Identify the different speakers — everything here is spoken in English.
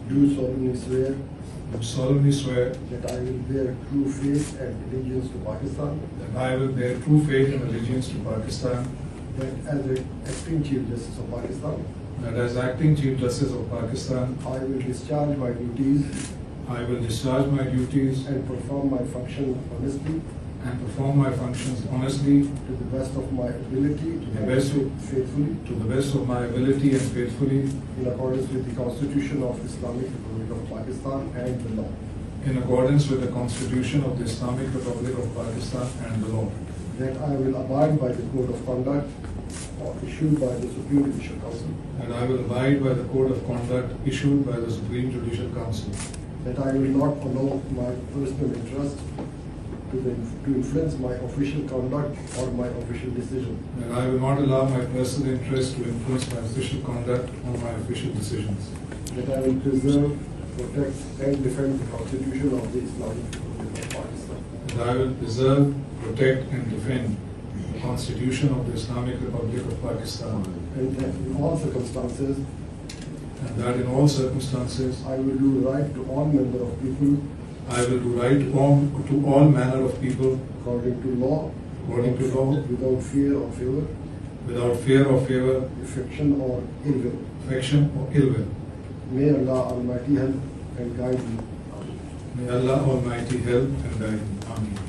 Speaker 1: do solemnly swear
Speaker 2: that I will bear true faith and allegiance to Pakistan,
Speaker 1: that I will bear true faith and allegiance to Pakistan,
Speaker 2: that as the acting Chief Justice of Pakistan,
Speaker 1: that as acting Chief Justice of Pakistan,
Speaker 2: I will discharge my duties
Speaker 1: I will discharge my duties
Speaker 2: and perform my function honestly,
Speaker 1: and perform my functions honestly,
Speaker 2: to the best of my ability,
Speaker 1: the best of-
Speaker 2: faithfully,
Speaker 1: to the best of my ability and faithfully,
Speaker 2: in accordance with the Constitution of Islamic Republic of Pakistan and the law.
Speaker 1: in accordance with the Constitution of the Islamic Republic of Pakistan and the law.
Speaker 2: That I will abide by the code of conduct issued by the Supreme Judicial Council.
Speaker 1: And I will abide by the code of conduct issued by the Supreme Judicial Council.
Speaker 2: That I will not allow my personal interest to influence my official conduct or my official decision.
Speaker 1: And I will not allow my personal interest to influence my official conduct or my official decisions.
Speaker 2: That I will preserve, protect, and defend the Constitution of the Islamic Republic of Pakistan.
Speaker 1: And I will preserve, protect, and defend the Constitution of the Islamic Republic of Pakistan.
Speaker 2: And that in all circumstances,
Speaker 1: And that in all circumstances,
Speaker 2: I will do right to all member of people
Speaker 1: I will do right to all manner of people
Speaker 2: according to law,
Speaker 1: according to law,
Speaker 2: without fear or favor,
Speaker 1: without fear or favor,
Speaker 2: affection or ill will.
Speaker 1: affection, or ill will.
Speaker 2: May Allah Almighty help and guide me.
Speaker 1: May Allah Almighty help and guide me. Ameen.